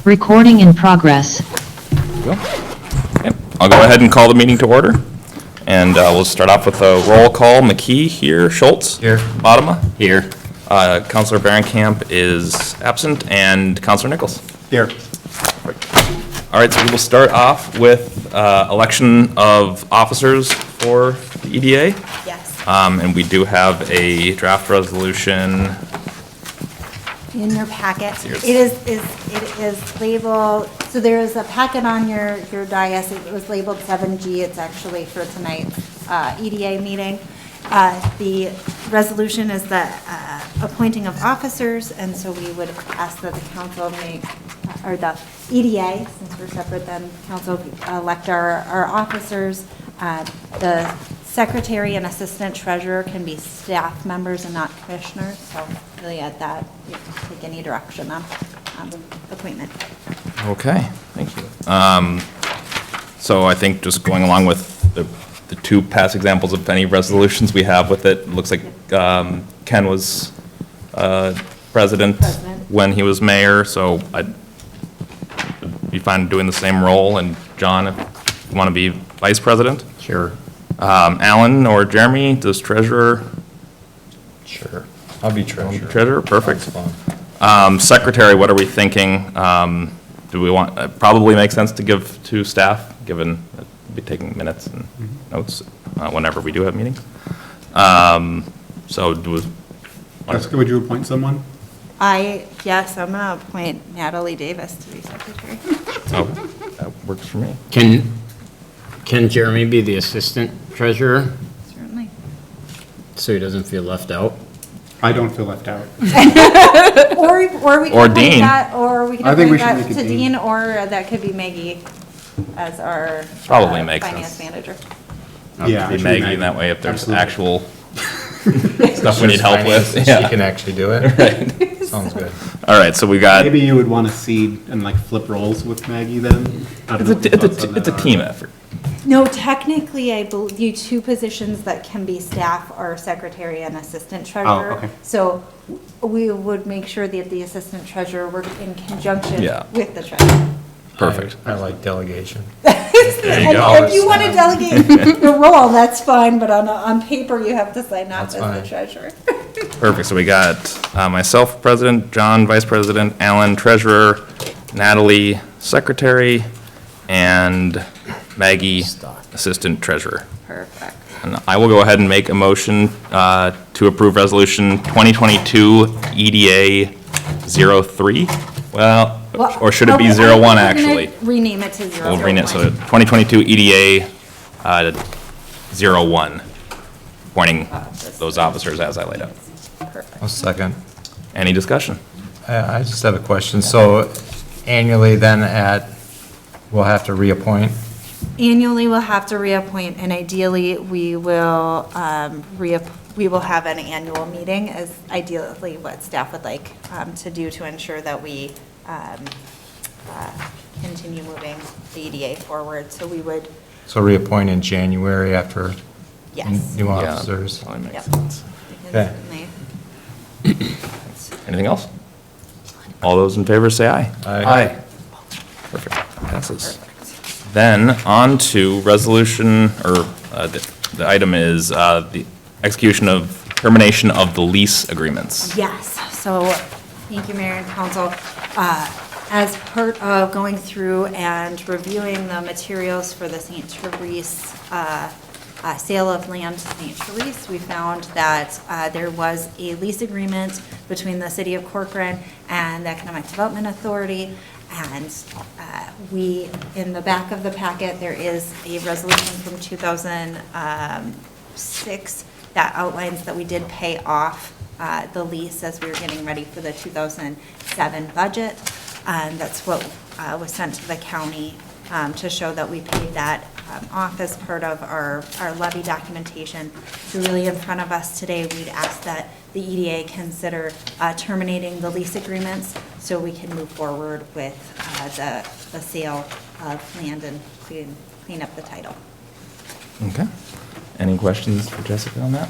Recording in progress. Yep. I'll go ahead and call the meeting to order. And we'll start off with a roll call. McKee here, Schultz. Here. Bodema. Here. Councilor Barenkamp is absent, and Councilor Nichols. Here. All right, so we will start off with election of officers for the EDA. Yes. And we do have a draft resolution. In your packet. Here's- It is labeled, so there is a packet on your dais. It was labeled 7G. It's actually for tonight's EDA meeting. The resolution is the appointing of officers, and so we would ask that the council make, or the EDA, since we're separate, then council elect our officers. The secretary and assistant treasurer can be staff members and not commissioners, so really at that, you can take any direction on appointment. Okay, thank you. So I think just going along with the two past examples of any resolutions we have with it, looks like Ken was president when he was mayor, so I'd be fine doing the same role. And John, if you want to be vice president? Sure. Alan or Jeremy, does treasurer? Sure. I'll be treasurer. Treasurer, perfect. That's fine. Secretary, what are we thinking? Do we want, probably makes sense to give to staff, given that we'll be taking minutes and notes whenever we do have meetings. So Jessica, would you appoint someone? Yes, I'm going to appoint Natalie Davis to be secretary. oh, that works for me. Can Jeremy be the assistant treasurer Certainly. so he doesn't feel left out? I don't feel left out. Or we can Or appoint Dean. that, or we can I think we appoint should that make it to Dean. Dean, or that could be Maggie as our Probably makes finance sense. manager. Yeah. Be it should Maggie, and that way if there's Absolutely. actual stuff we need help with. She Yeah. can actually do it? Right. Sounds good. All right, so we got, Maybe you would want to seed and like flip roles with Maggie then? I don't know what your thoughts on it's a that are. team effort. No, technically, I believe two positions that can be staff are secretary and assistant treasurer. okay. So we would make sure that the assistant treasurer worked in conjunction Yeah. with the treasurer. Perfect. I like delegation. There you go. And if you want to delegate the role, that's fine, but on paper, you have to sign off That's as fine. the treasurer. Perfect, so we got myself, president, John, vice president, Alan, treasurer, Natalie, secretary, and Maggie, assistant treasurer. Perfect. And I will go ahead and make a motion to approve resolution 2022 EDA 03. Well, or should it be 01, We're gonna actually? Rename it to 001. We'll rename it, so 2022 EDA 01, appointing those officers as I laid out. Perfect. I'll second. Any discussion? I just have a question. So annually then we'll have to reappoint? Annually, we'll have to reappoint, and ideally, we will we will have an annual meeting as ideally what staff would like to do to ensure that we continue moving the EDA forward. So we would, So reappoint in January after yes. new Yeah, officers? probably makes Yep. sense. We can Okay. certainly- Anything else? All those in favor say aye. Aye. Perfect, passes. Then on to resolution, or the item is the execution of termination of the lease agreements. Yes, so, thank you, Mayor and Council. As part of going through and reviewing the materials for the St. Therese, sale of land to St. Therese, we found that there was a lease agreement between the City of Corcoran and the Economic Development Authority. And we, in the back of the packet, there is a resolution from 2006 that outlines that we did pay off the lease as we were getting ready for the 2007 budget. And that's what was sent to the county to show that we paid that off as part of our levy documentation. So really in front of us today, we'd ask that the EDA consider terminating the lease agreements so we can move forward with the sale of land and clean up the title. Okay. Any questions for Jessica on that?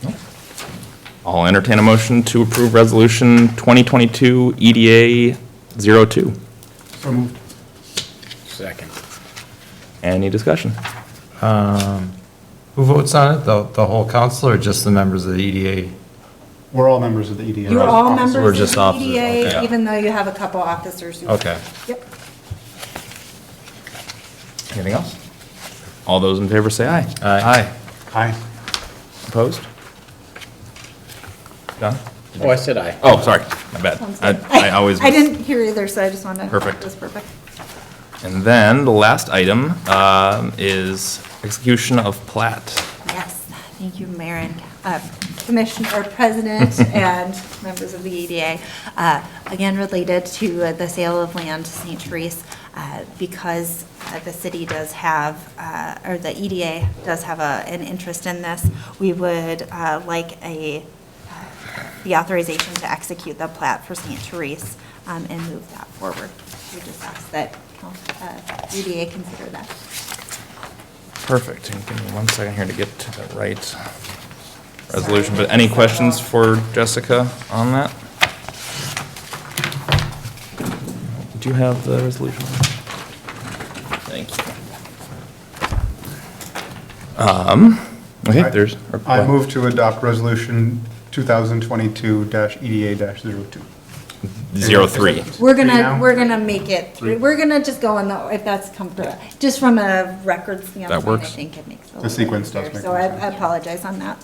No? I'll entertain a motion to approve Resolution 2022 EDA 02. So moved. Second. Any discussion? Who votes on it? The whole council or just the members of the EDA? We're all members of the EDA. You're all We're members of just the officers, EDA, okay. even though you have a couple officers who. Okay. Yep. Anything else? All those in favor say aye. Aye. Aye. Opposed? Done? Oh, I said aye. Oh, sorry, my bad. Sounds good. I always. I didn't hear either, so I just wanted. Perfect. It was perfect. And then the last item is execution of plat. Yes, thank you, Mayor and Commissioner, or President, and members of the EDA. Again, related to the sale of land to St. Therese, because the city does have, or the EDA does have an interest in this, we would like the authorization to execute the plat for St. Therese and move that forward. We just ask that EDA consider that. Perfect. And give me 1 second here to get to the right resolution. But any questions for Jessica on that? Do you have the resolution? Thank you. Okay, there's. I move to adopt Resolution 2022-EDA-02. 03. We're now? gonna make it, we're gonna just go on the, if that's comfortable, just from a record standpoint, I works. think it makes it a The little sequence easier. does make So more I sense. apologize on that.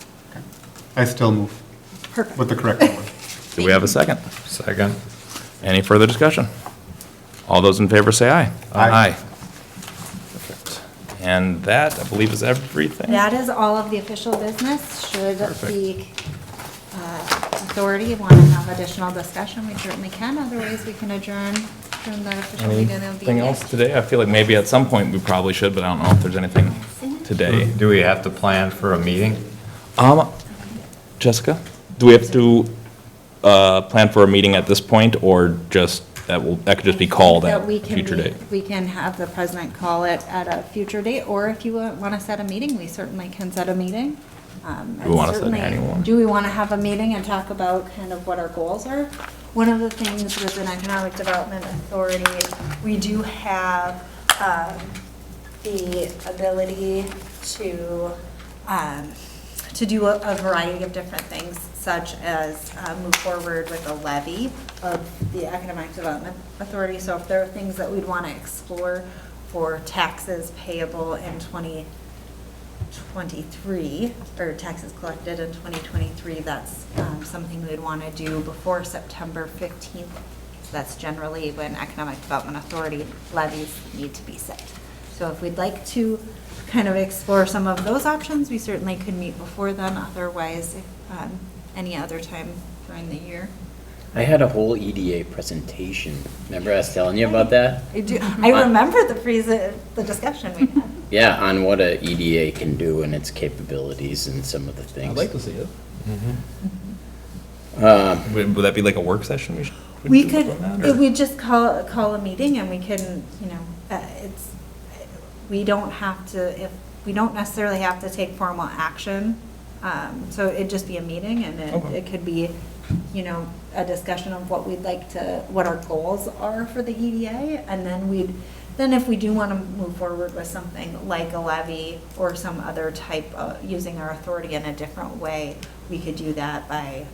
I still move Perfect. with the correct number. Do we have a second? Second. Any further discussion? All those in favor say aye. Aye. Perfect. And that, I believe, is everything. That is all of the official business. Should Perfect. the authority want to have additional discussion, we certainly can. Otherwise, we can adjourn from the official meeting of the Anything EDA. else today? I feel like maybe at some point we probably should, but I don't know if there's anything today. Do we have to plan for a meeting? Jessica, do we have to plan for a meeting at this point, or just, that could just be called at That we a can future meet- date? We can have the president call it at a future date, or if you want to set a meeting, we certainly can set a meeting. Do we wanna set an Certainly, annual one? do we want to have a meeting and talk about kind of what our goals are? One of the things with an economic development authority, we do have the ability to do a variety of different things, such as move forward with a levy of the Economic Development Authority. So if there are things that we'd want to explore for taxes payable in 2023, or taxes collected in 2023, that's something we'd want to do before September 15th. That's generally when Economic Development Authority levies need to be set. So if we'd like to kind of explore some of those options, we certainly could meet before then. Otherwise, if, any other time during the year. I had a whole EDA presentation. Remember I was telling you about that? I do, I remember the discussion we had. Yeah, on what a EDA can do and its capabilities and some of the things. I'd like to see it. Um, Would that be like a work session we should? We do could, on that, if or- we just call a meeting and we can, we don't have to, we don't necessarily have to take formal action. So it'd just be a meeting, and Okay. it could be, a discussion of what we'd like to, what our goals are for the EDA. And then if we do want to move forward with something like a levy or some other type of, using our authority in a different way, we could do that by,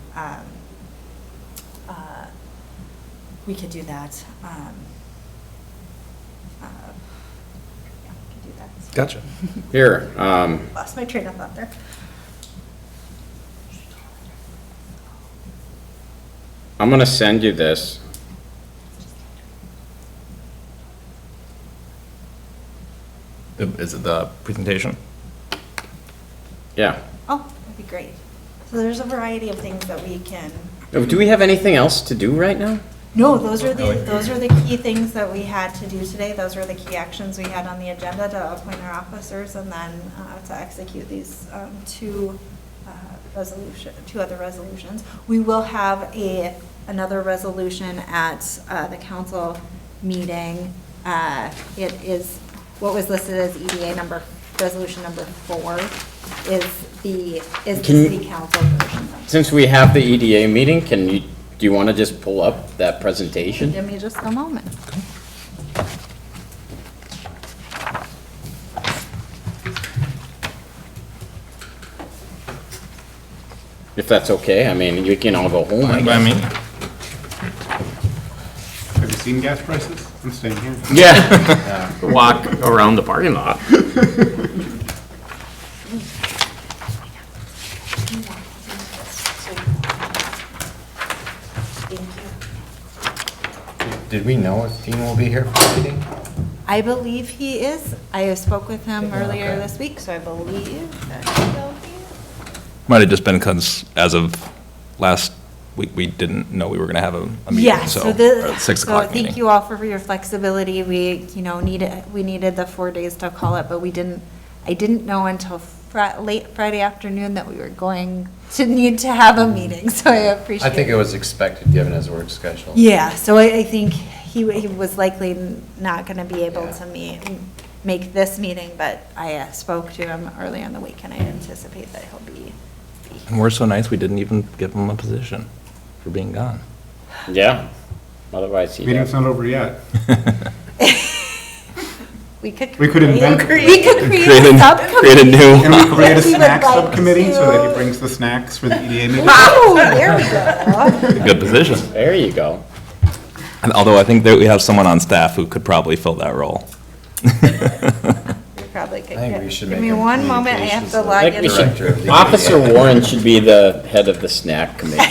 we could do that. Yeah, we could do that. Gotcha. Here, Lost my train of thought there. I'm gonna send you this. Is it the presentation? Yeah. Oh, that'd be great. So there's a variety of things that we can, Do we have anything else to do right now? no, those are the key things that we had to do today. Those were the key actions we had on the agenda to appoint our officers and then to execute these two other resolutions. We will have another resolution at the council meeting. It is what was listed as EDA resolution number 4. the Can- city council version. Since we have the EDA meeting, do you want to just pull up that presentation? Give me just a moment. If that's okay, I mean, you can all go home, I Fine by guess. me. Have you seen gas prices? I'm staying here. Yeah. Walk around the parking lot. Did we know if Dean will be here for the meeting? I believe he is. I spoke with him earlier Okay. this week, so I believe that he will be. Might have just been because as of last week, we didn't know we were going to have a meeting, Yeah, so, so or the, a 6 so o'clock thank meeting. you all for your flexibility. We, needed the 4 days to call it, but I didn't know until late Friday afternoon that we were going to need to have a meeting, so I appreciate I think it was expected, given his work schedule. Yeah, so I think he was likely not going to be able Yeah. to make this meeting, but I spoke to him earlier in the week, and I anticipate that he'll be. And we're so nice, we didn't even give him a position for being gone. Yeah, otherwise he'd Meeting's have. not over yet. We could invent- We could create Create a a- subcommittee. create a new- Can we create a If you would snack like subcommittee so that to. he brings the snacks for the EDA meeting? Oh, there we go. Good position. There you go. And although I think that we have someone on staff who could probably fill that role. We probably could I think get- we should Give make me him one moment, I have to communications log Like in. we should- Director of the Officer EDA. Warren should be the head of the snack committee.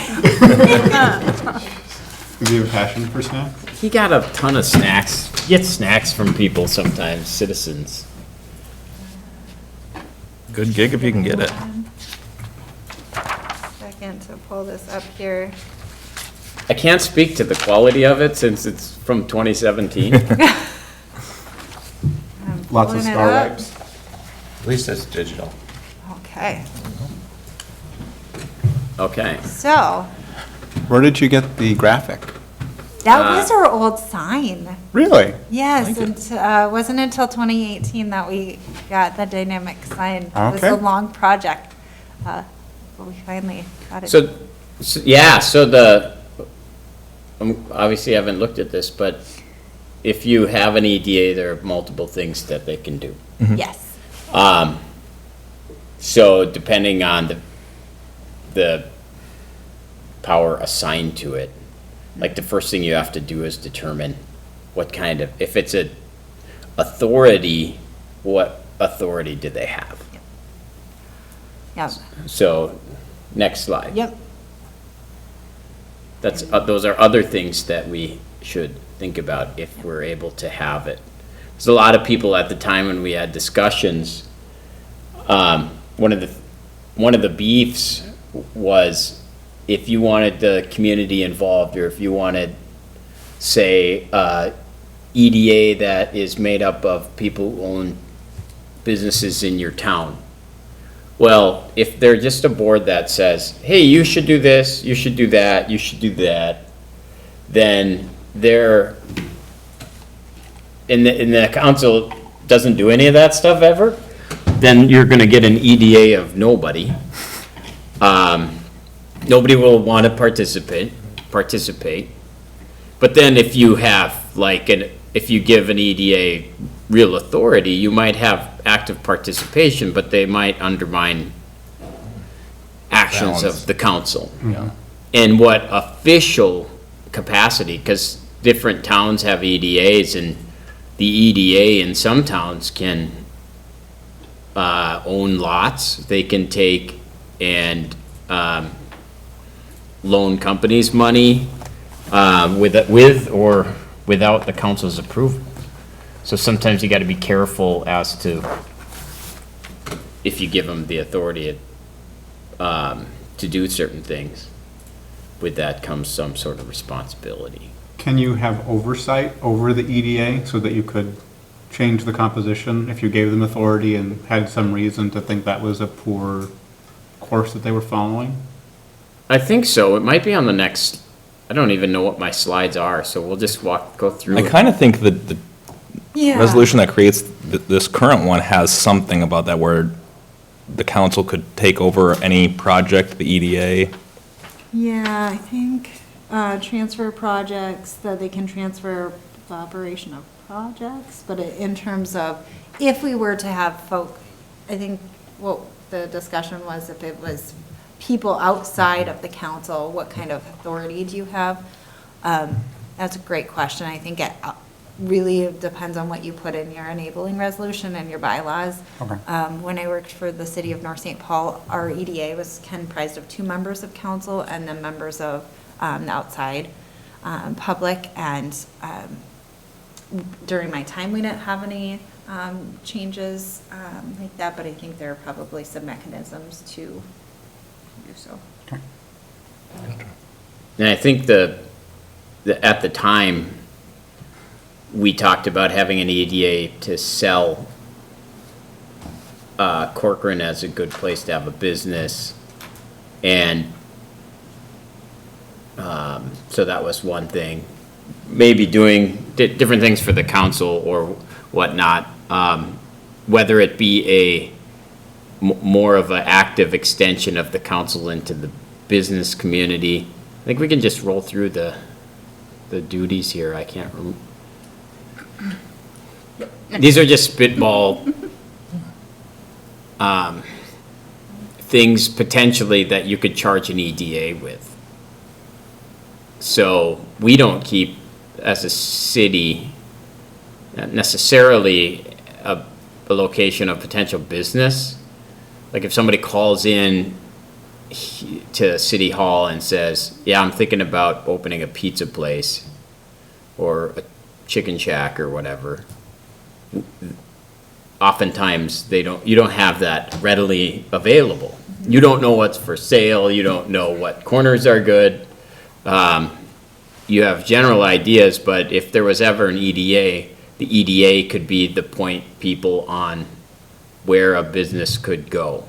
Does he have a passion for snacks? He got a ton of snacks. He gets snacks from people sometimes, citizens. Good gig if you can get it. Second to pull this up here. I can't speak to the quality of it since it's from 2017. I'm Lots of pulling it star up. wipes. At least it's digital. Okay, Okay. so, Where did you get the graphic? that was our old sign. Really? Yes, and wasn't until 2018 that we got the dynamic sign. It was Okay. a long project, but we finally got it. So obviously I haven't looked at this, but if you have an EDA, there are multiple things that they can do. Yes, So depending on the power assigned to it, like the first thing you have to do is determine what kind of, if it's a authority, what authority do they have? yep, So, next slide. yep. Those are other things that we should think about if we're able to have it. There's a lot of people at the time when we had discussions, one of the beefs was if you wanted the community involved, or if you wanted, say, EDA that is made up of people who own businesses in your town. Well, if they're just a board that says, hey, you should do this, you should do that, you should do that, then and the council doesn't do any of that stuff ever, then you're gonna get an EDA of nobody. Nobody will want to participate. But then if you have, if you give an EDA real authority, you might have active participation, but they might undermine actions Balance. of the council. Yeah. And what official capacity, because different towns have EDAs, and the EDA in some towns can own lots. They can take and loan companies money with or without the council's approval. So sometimes you got to be careful as to if you give them the authority to do certain things. With that comes some sort of responsibility. Can you have oversight over the EDA so that you could change the composition if you gave them authority and had some reason to think that was a poor course that they were following? I think so. It might be on the next, I don't even know what my slides are, so we'll just go through I it. kind of think that the Yeah. resolution that creates this current one has something about that word the council could take over any project, the EDA. Yeah, I think, transfer projects, that they can transfer the operation of projects, but in terms of, if we were to have folk, I think what the discussion was, if it was people outside of the council, what kind of authority do you have? That's a great question. I think it really depends on what you put in your enabling resolution and your bylaws. Okay. When I worked for the city of North St. Paul, our EDA was comprised of 2 members of council and then members of the outside public. And during my time, we didn't have any changes like that, but I think there are probably some mechanisms to do so. And I think at the time, we talked about having an EDA to sell Corcoran as a good place to have a business. And so that was one thing. Maybe doing different things for the council or whatnot, whether it be more of an active extension of the council into the business community. I think we can just roll through the duties here. I can't remember. These are just spitball things potentially that you could charge an EDA with. So we don't keep, as a city, necessarily a location of potential business. Like if somebody calls in to City Hall and says, yeah, I'm thinking about opening a pizza place or a chicken shack or whatever, oftentimes you don't have that readily available. You don't know what's for sale. You don't know what corners are good. You have general ideas, but if there was ever an EDA, the EDA could be the point people on where a business could go.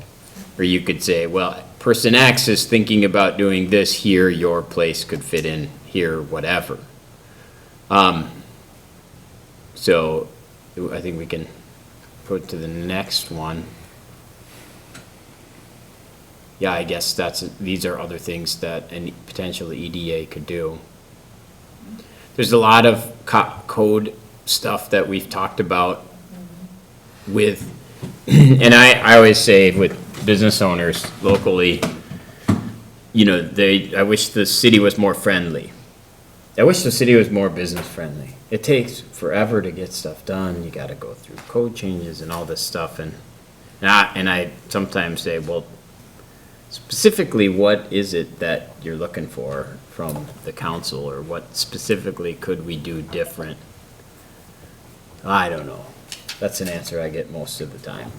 Or you could say, well, person X is thinking about doing this here, your place could fit in here, whatever. So I think we can go to the next one. Yeah, I guess these are other things that a potential EDA could do. There's a lot of code stuff that we've talked about with, and I always say with business owners locally, you know, I wish the city was more friendly. I wish the city was more business friendly. It takes forever to get stuff done. You gotta go through code changes and all this stuff, and I sometimes say, well, specifically, what is it that you're looking for from the council, or what specifically could we do different? I don't know. That's an answer I get most of the time.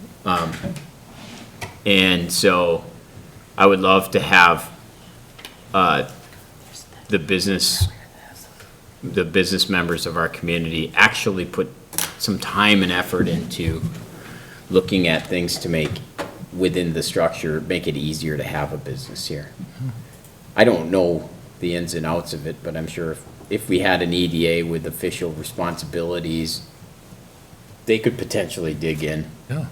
And so I would love to have the business members of our community actually put some time and effort into looking at things to make within the structure, make it easier to have a business here. I don't know the ins and outs of it, but I'm sure if we had an EDA with official responsibilities, they could potentially dig in and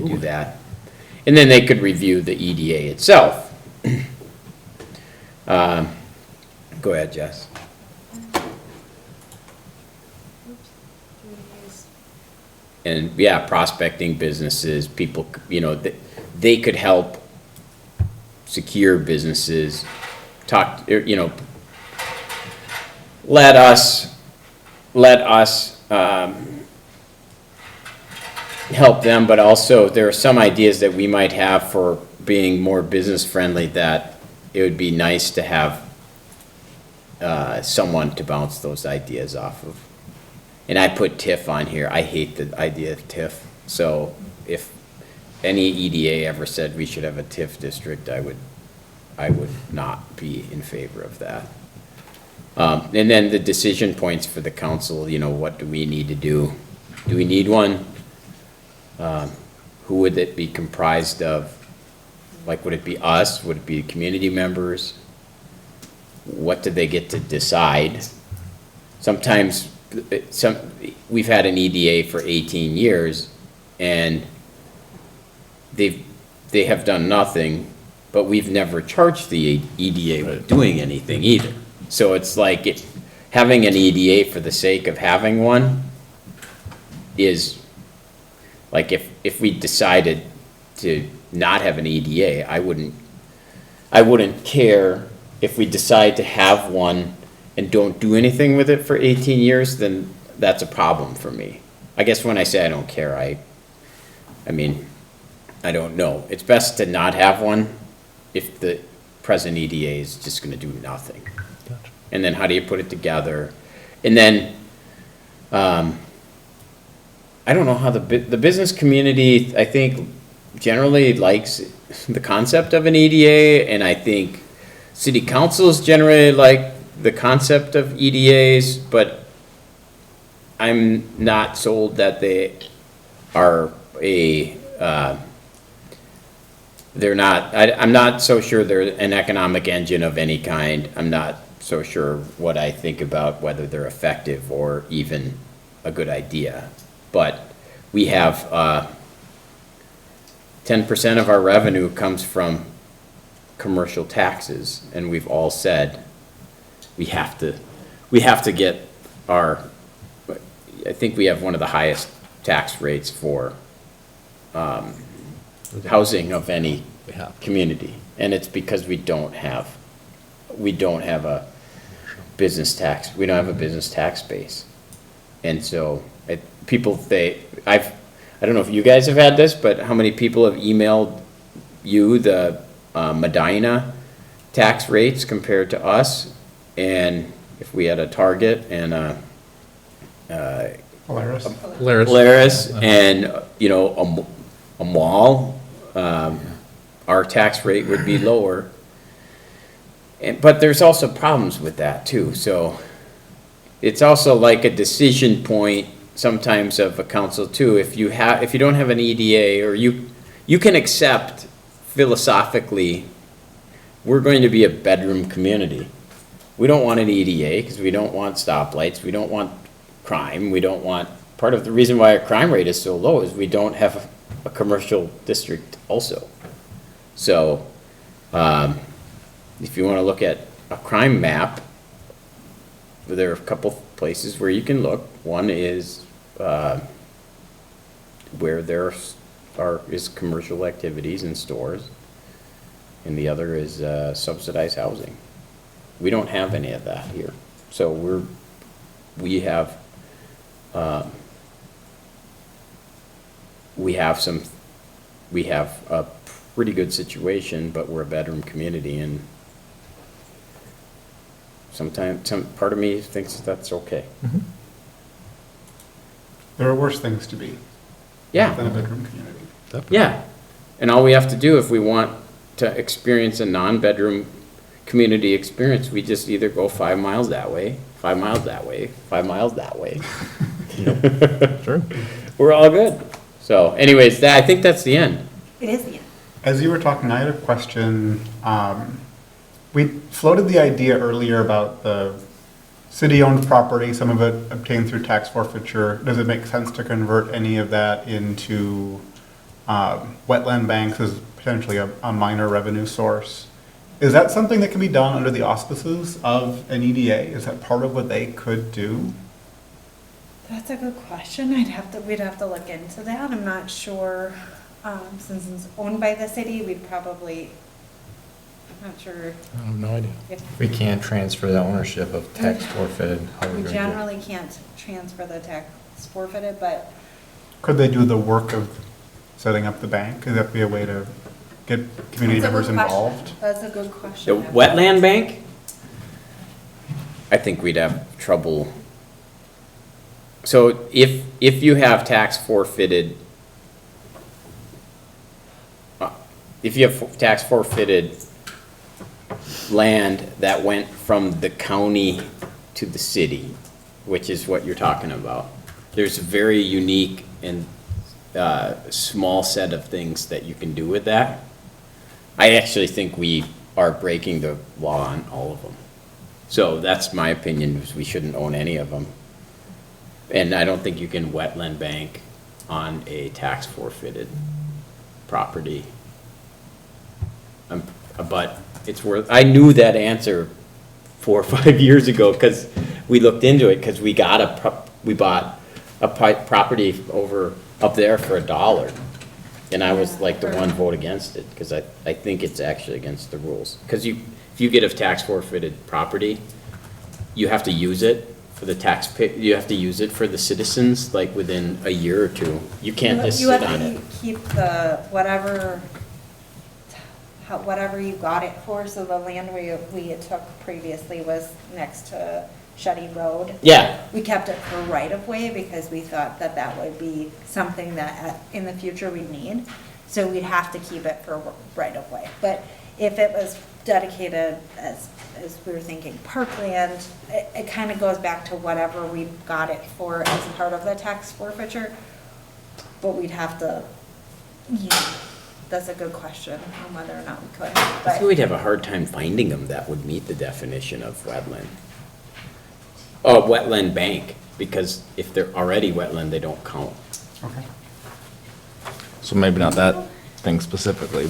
do that. And then they could review the EDA itself. Go ahead, Jess. And yeah, prospecting businesses, people, you know, they could help secure businesses, you know, let us help them, but also there are some ideas that we might have for being more business friendly that it would be nice to have someone to bounce those ideas off of. And I put TIF on here. I hate the idea of TIF. So if any EDA ever said we should have a TIF district, I would not be in favor of that. And then the decision points for the council, you know, what do we need to do? Do we need one? Who would it be comprised of? Like, would it be us? Would it be community members? What do they get to decide? Sometimes we've had an EDA for 18 years and they've they have done nothing, but we've never charged the EDA with doing anything either. So it's like having an EDA for the sake of having one is, like, if we decided to not have an EDA, I wouldn't care if we decide to have one and don't do anything with it for 18 years, then that's a problem for me. I guess when I say I don't care, I mean, I don't know. It's best to not have one if the present EDA is just gonna do nothing. And then how do you put it together? And then, I don't know how the business community, I think, generally likes the concept of an EDA, and I think city councils generally like the concept of EDAs, but I'm not sold that they are they're not, I'm not so sure they're an economic engine of any kind. I'm not so sure what I think about whether they're effective or even a good idea. But we have 10% of our revenue comes from commercial taxes, and we've all said we have to get our, I think we have one of the highest tax rates for housing of any community, and it's because we don't have a business tax, we don't have a business tax base. And so I don't know if you guys have had this, but how many people have emailed you the Medina tax rates compared to us? And if we had a Target and a Polaris and, you know, a mall, our tax rate would be lower. But there's also problems with that too. So it's also like a decision point sometimes of a council too. If you don't have an EDA, or you can accept philosophically, we're going to be a bedroom community. We don't want an EDA because we don't want stoplights. We don't want crime. We don't want, part of the reason why our crime rate is so low is we don't have a commercial district also. So, if you want to look at a crime map, there are a couple places where you can look. One is where there is commercial activities in stores, and the other is subsidized housing. We don't have any of that here. So we have a pretty good situation, but we're a bedroom community, and sometimes part of me thinks that's okay. There are worse things to be Yeah. than a bedroom community. Yeah, and all we have to do if we want to experience a non-bedroom community experience, we just either go 5 miles that way, 5 miles that way, 5 miles that way. Sure. We're all good. So anyways, I think that's the end. It is the end. As you were talking, I had a question. We floated the idea earlier about the city-owned property, some of it obtained through tax forfeiture. Does it make sense to convert any of that into wetland banks as potentially a minor revenue source? Is that something that can be done under the auspices of an EDA? Is that part of what they could do? That's a good question. We'd have to look into that. I'm not sure. Since it's owned by the city, I'm not sure. I have no idea. If We can't transfer the ownership of tax forfeited. How are we we gonna do it? generally can't transfer the tax forfeited, but Could they do the work of setting up the bank? Could that be a way to get community That's a members good question. involved? That's a good The question. wetland bank? I think we'd have trouble. So if you have tax forfeited, land that went from the county to the city, which is what you're talking about, there's a very unique and small set of things that you can do with that. I actually think we are breaking the law on all of them. So that's my opinion, is we shouldn't own any of them. And I don't think you can wetland bank on a tax forfeited property. but it's worth, I knew that answer 4 or 5 years ago, because we looked into it, because we bought a property over, up there for $1. And I was like the one vote against it, because I think it's actually against the rules. Because if you get a tax forfeited property, you have to use it for the you have to use it for the citizens, like within a year or two. You can't just sit on it. You have to keep the, whatever you got it for, so the land we took previously was next to Shuddy Road. Yeah, We kept it for right-of-way because we thought that that would be something that in the future we'd need. So we'd have to keep it for right-of-way. But if it was dedicated as we were thinking parkland, it kind of goes back to whatever we got it for as part of the tax forfeiture. But we'd have to, that's a good question on whether or not we could. I But think we'd have a hard time finding them that would meet the definition of wetland. Oh, wetland bank, because if they're already wetland, they don't count. Okay. So maybe not that thing specifically,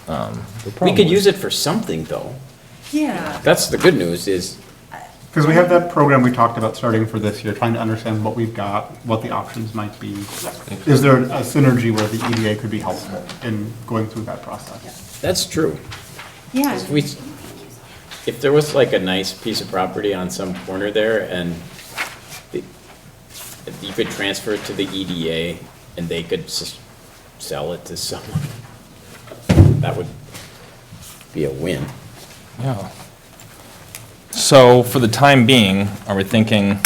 but, We could use it for something, though. yeah, That's the good news is, Because we have that program we talked about starting for this year, trying to understand what we've got, what the options might be. Is there a synergy where the EDA could be helpful in going through that process? that's true. yeah. If there was like a nice piece of property on some corner there and if you could transfer it to the EDA and they could sell it to someone, that would be a win. yeah. So for the time being, are we thinking,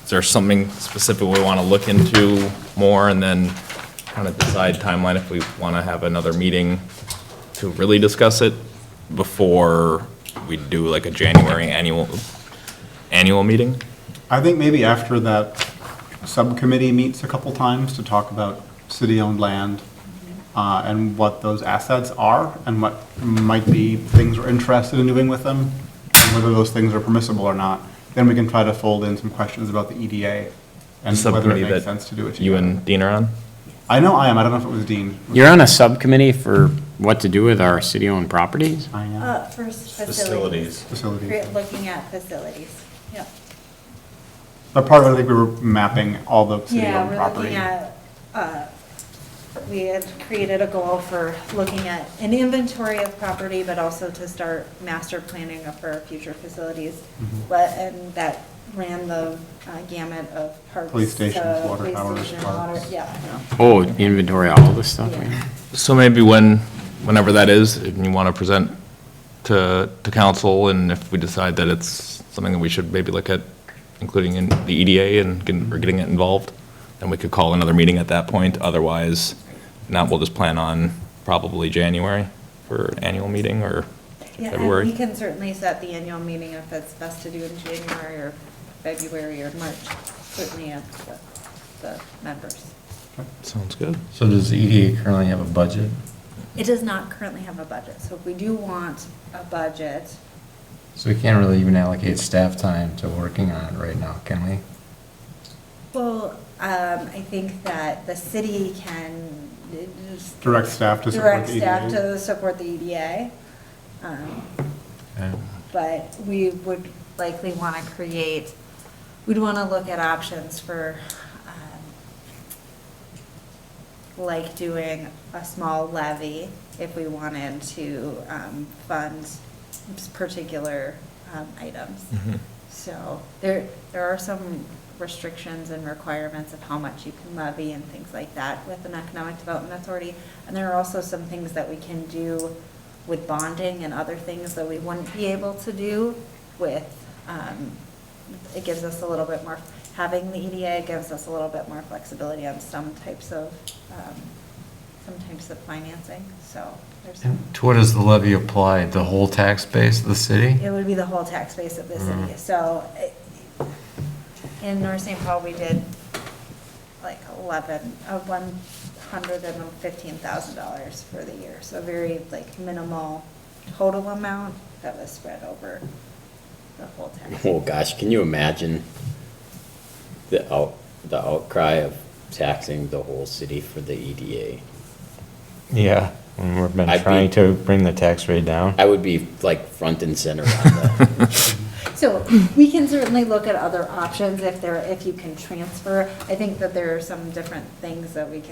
is there something specific we want to look into more and then kind of decide timeline if we want to have another meeting to really discuss it before we do like a January annual meeting? I think maybe after that subcommittee meets a couple times to talk about city-owned land and what those assets are and what might be things we're interested in doing with them and whether those things are permissible or not, then we can try to fold in some questions about the EDA and whether it Subcommittee makes that sense to do it you together. and Dean are on? I know I am. I don't know if it was Dean. You're on a subcommittee for what to do with our city-owned properties? I am. For facilities. Facilities. Looking at facilities, yeah. But part of it, I think we were mapping all the Yeah, city-owned we're property. looking at, we had created a goal for looking at an inventory of property, but also to start master planning for future facilities. And that ran the gamut of parks. Police stations, water police towers, station, parks. water- Yeah. Oh, inventory, all this stuff? Yeah. So maybe whenever that is, if you want to present to council, and if we decide that it's something that we should maybe look at including in the EDA and getting it involved, then we could call another meeting at that point. Otherwise, not, we'll just plan on probably January for an annual meeting or Yeah, and February. we can certainly set the annual meeting if it's best to do in January or February or March, certainly up to the members. Sounds good. So does the EDA currently have a budget? It does not currently have a budget, so if we do want a budget, So we can't really even allocate staff time to working on it right now, can we? well, I think that the city can just Direct staff to support direct the E staff EDA. to support the EDA. But we would likely want to create, we'd want to look at options for, like doing a small levy if we wanted to fund particular items. So there are some restrictions and requirements of how much you can levy and things like that with an economic development authority. And there are also some things that we can do with bonding and other things that we wouldn't be able to do with, it gives us a little bit more, having the EDA gives us a little bit more flexibility on some types of financing, so there's some. And to what does the levy apply? The whole tax base of the city? It would be the whole tax base of the city. So in North St. Paul, we did like $115,000 for the year. So very like minimal total amount that was spread over the whole tax. Oh, gosh, can you imagine the outcry of taxing the whole city for the EDA? Yeah. When we've been I'd be- trying to bring the tax rate down. I would be like front and center on that. So we can certainly look at other options if you can transfer. I think that there are some different things that we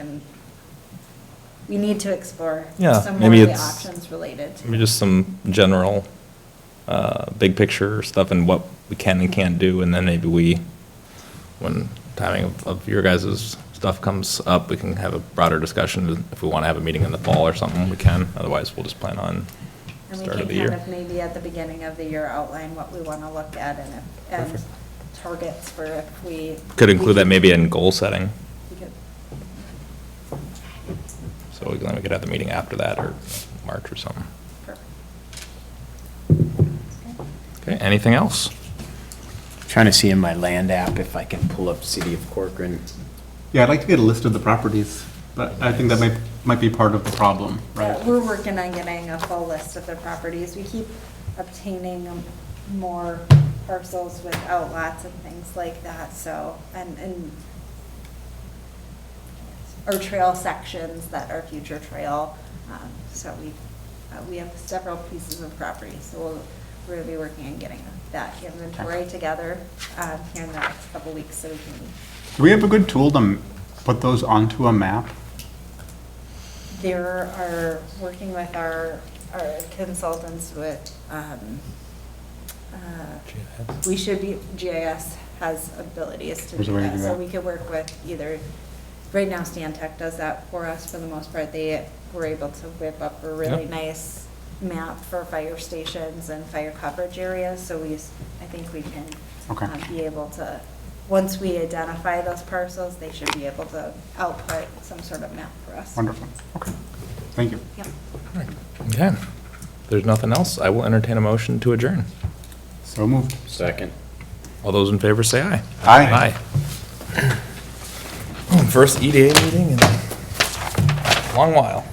need to explore. Yeah, Some more maybe of the it's- options related to. Maybe just some general, big picture stuff and what we can and can't do, and then maybe when timing of your guys' stuff comes up, we can have a broader discussion. If we want to have a meeting in the fall or something, we can. Otherwise, we'll just plan on And we start can of the kind year. of maybe at the beginning of the year outline what we want to look at and targets for if we. Could include that maybe in goal setting, we could- so then we could have the meeting after that or March or something. perfect. Okay, anything else? Trying to see in my land app if I can pull up City of Corcoran. Yeah, I'd like to get a list of the properties, but I think that might be part of the problem, right? We're working on getting a full list of the properties. We keep obtaining more parcels with outlots and things like that, so, and our trail sections that are future trail. So we have several pieces of property, so we're gonna be working on getting that inventory together here in the next couple weeks so we can. Do we have a good tool to put those onto a map? There are, working with our consultants with, we should be, GIS has abilities to There's a do way to that. do So that. we could work with either, right now Stantec does that for us for the most part. They were able to whip up a really Yep. nice map for fire stations and fire coverage areas. So I think we can Okay. be able to, once we identify those parcels, they should be able to output some sort of map for us. Wonderful. Okay. Thank you. Yep. Okay. If there's nothing else, I will entertain a motion to adjourn. So moved. Second. All those in favor say aye. Aye. Aye. First EDA meeting in a long while.